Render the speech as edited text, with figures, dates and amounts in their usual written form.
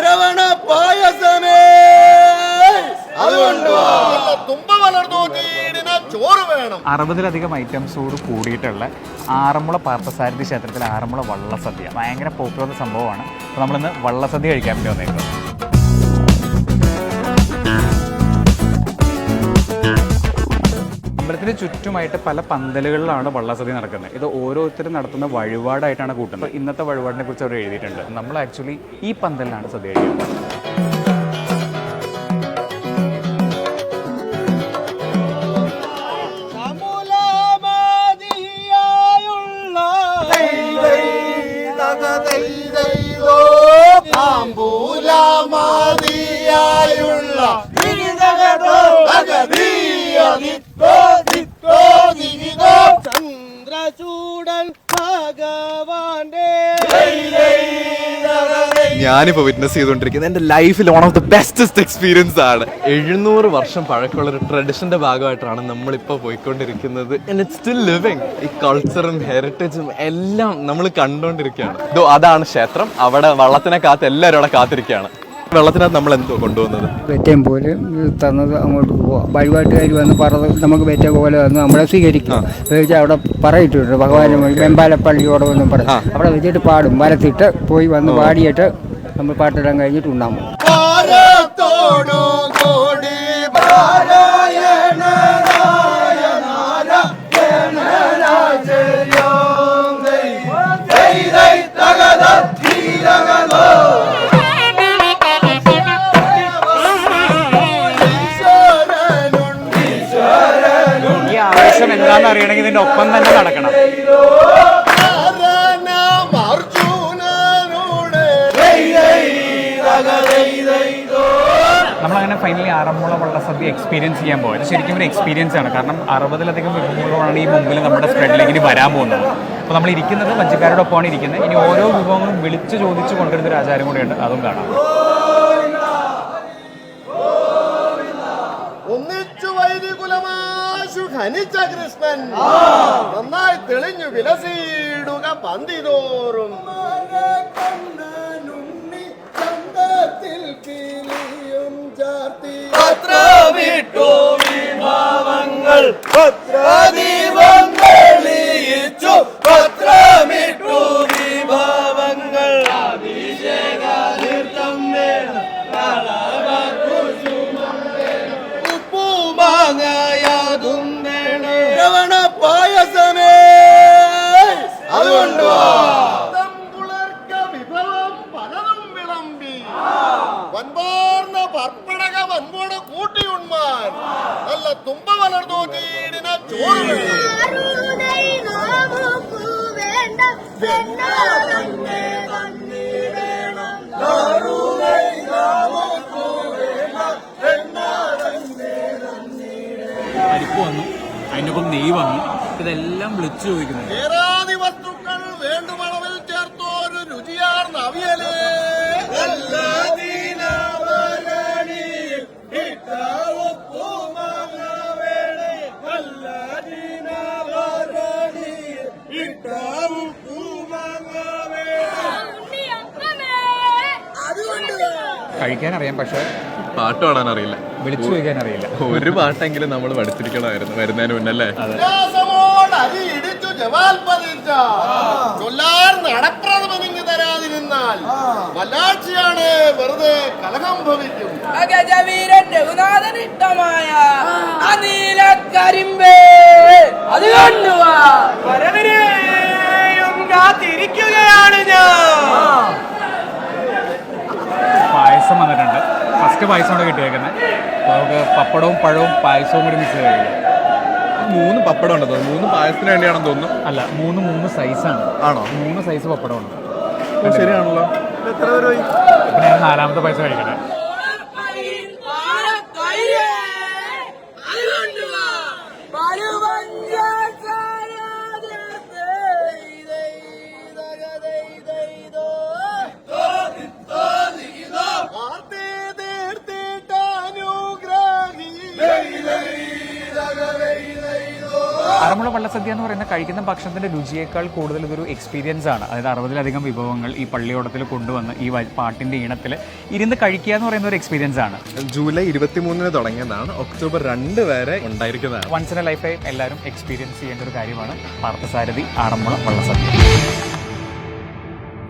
അരവണ പായസമേ അതുകൊണ്ട് തുമ്പ വളർന്നു ചോറ് വേണം. 60ലധികം ഐറ്റംസോട് കൂടിയിട്ടുള്ള ആറന്മുള പാർത്ഥസാരഥി ക്ഷേത്രത്തിലെ ആറന്മുള വള്ളസദ്യ ഭയങ്കര പോപ്പുലർ സംഭവമാണ്. അപ്പോൾ നമ്മളിന്ന് വള്ളസദ്യ കഴിക്കാൻ വേണ്ടി വന്നേക്കുന്നത്. അമ്പലത്തിന് ചുറ്റുമായിട്ട് പല പന്തലുകളിലാണ് വള്ളസദ്യ നടക്കുന്നത്. ഇത് ഓരോരുത്തരും നടത്തുന്ന വഴിപാടായിട്ടാണ് കൂട്ടുന്നത്. ഇന്നത്തെ വഴിപാടിനെ കുറിച്ച് അവർ എഴുതിയിട്ടുണ്ട്. നമ്മൾ ആക്ച്വലി ഈ പന്തലിലാണ് സദ്യ കഴിക്കുന്നത്. ഞാനിപ്പോൾ വിറ്റ്നസ് ചെയ്തുകൊണ്ടിരിക്കുന്നത് എൻ്റെ ലൈഫിൽ one of the bestest experience ആണ്. 700 വർഷം പഴക്കമുള്ള ഒരു ട്രഡീഷൻ്റെ ഭാഗമായിട്ടാണ് നമ്മളിപ്പോൾ പോയിക്കൊണ്ടിരിക്കുന്നത്. And it's still living. ഈ കൾച്ചറും ഹെറിറ്റേജും എല്ലാം നമ്മൾ കണ്ടുകൊണ്ടിരിക്കുകയാണ്. ഇതോ അതാണ് ക്ഷേത്രം. അവിടെ വള്ളത്തിനെ കാത്ത് എല്ലാവരും അവിടെ കാത്തിരിക്കുകയാണ്. വെള്ളത്തിനകത്ത് നമ്മൾ എന്തോ കൊണ്ടുവന്നത് വെറ്റയും പോലെ തന്നത് അങ്ങോട്ട് പോവാം. വഴിപാട്ടുകാർ വന്ന് പറഞ്ഞത് നമുക്ക് വെറ്റ പോലെ വന്ന് നമ്മളെ സ്വീകരിക്കും. ചോദിച്ചാൽ അവിടെ പറയിട്ടുണ്ട് ഭഗവാൻ വെമ്പാലപ്പള്ളിയോടെ ഒന്നും പറയും. അവിടെ വെച്ചിട്ട് പാടും. വലത്തിട്ട് പോയി വന്ന് പാടിയിട്ട് നമ്മൾ പാട്ടെല്ലാം കഴിഞ്ഞിട്ട് ഉണ്ടാകും. എന്താണെന്ന് അറിയണമെങ്കിൽ ഇതിന്റെ ഒപ്പം തന്നെ നടക്കണം. നമ്മളങ്ങനെ ഫൈനലി ആറന്മുള വള്ളസദ്യ എക്സ്പീരിയൻസ് ചെയ്യാൻ പോയത് ശരിക്കും ഒരു എക്സ്പീരിയൻസ് ആണ്. കാരണം 60ലധികം വിഭവങ്ങളാണ് ഈ മുമ്പിൽ നമ്മുടെ സ്പ്രെഡിലേക്ക് ഇനി വരാൻ പോകുന്നത്. അപ്പോൾ നമ്മൾ ഇരിക്കുന്നത് മജ്ജിക്കാരുടെ ഒപ്പമാണ് ഇരിക്കുന്നത്. ഇനി ഓരോ വിഭവങ്ങളും വിളിച്ച് ചോദിച്ച് കൊണ്ടുവരുന്നൊരു ആചാരം കൂടെയുണ്ട്. അതും കാണാം. ഖനിച്ച കൃഷ്ണൻ നന്നായി തെളിഞ്ഞു വിലസിടുക പന്തിതോറും വിട്ടു വിഭാവങ്ങൾ പത്രദീപം തെളിയിച്ചു പത്രമിട്ടു വിഭാവങ്ങൾ അഭിഷേകം വേണം ഉപ്പുമാങ്ങയാകും പായസമേ അതുകൊണ്ട് വിഭവം പലതും വിളമ്പി വൻപാർന്ന പർപ്പടക വൻപോട് കൂട്ടിയുണ്മാൻ നല്ല തുമ്പ വളർന്നു തീടിന ചോറ് പരിപ്പ് വന്നു, അതിനൊപ്പം നെയ്യ് വന്നു. ഇതെല്ലാം വിളിച്ചു ചോദിക്കുന്നു. ഏറാതി വസ്തുക്കൾ വേണ്ടുമളവിൽ ചേർത്തോരു രുചിയാർന്ന അവിയലേ കഴിക്കാൻ അറിയാം, പക്ഷെ പാട്ട് പാടാൻ അറിയില്ല, വിളിച്ചു ചോദിക്കാൻ അറിയില്ല. ഒരു പാട്ടെങ്കിലും നമ്മൾ പഠിച്ചിരിക്കണമായിരുന്നു വരുന്നതിന് മുന്നല്ലേ. തരാതിരുന്നാൽ വല്ലാഴ്ചയാണ്, വെറുതെ കലഹം ഭവിക്കും. കാത്തിരിക്കുകയാണ് ഞാൻ. പായസം വന്നിട്ടുണ്ട്. ഫസ്റ്റ് പായസമാണ് കിട്ടിയേക്കുന്നത്. നമുക്ക് പപ്പടവും പഴവും പായസവും കൂടി മിക്സ് ചെയ്ത് കഴിക്കാം. 3 പപ്പടം ഉണ്ടോ? 3 പായസത്തിന് വേണ്ടിയാണെന്ന് തോന്നുന്നു. അല്ല, 3 സൈസാണ്. ആണോ? 3 സൈസ് പപ്പടമാണ്. ശരിയാണല്ലോ. ഇപ്പൊ ഞാൻ 4ാമത്തെ പായസം കഴിക്കട്ടെ. ആറന്മുള വള്ളസദ്യ എന്ന് പറയുന്ന കഴിക്കുന്ന ഭക്ഷണത്തിൻ്റെ രുചിയേക്കാൾ കൂടുതൽ ഇതൊരു എക്സ്പീരിയൻസ് ആണ്. അതായത് 60-ലധികം വിഭവങ്ങൾ ഈ പള്ളിയോടത്തിൽ കൊണ്ടുവന്ന് ഈ പാട്ടിൻ്റെ ഈണത്തിൽ ഇരുന്ന് കഴിക്കുക എന്ന് പറയുന്ന ഒരു എക്സ്പീരിയൻസ് ആണ്. ജൂലൈ 23 തുടങ്ങിയതാണ്, ഒക്ടോബർ 2 വരെ ഉണ്ടായിരിക്കുന്നതാണ്. Once in a lifetime എല്ലാവരും എക്സ്പീരിയൻസ് ചെയ്യേണ്ട ഒരു കാര്യമാണ് പാർത്ഥസാരഥി ആറന്മുള വള്ളസദ്യ.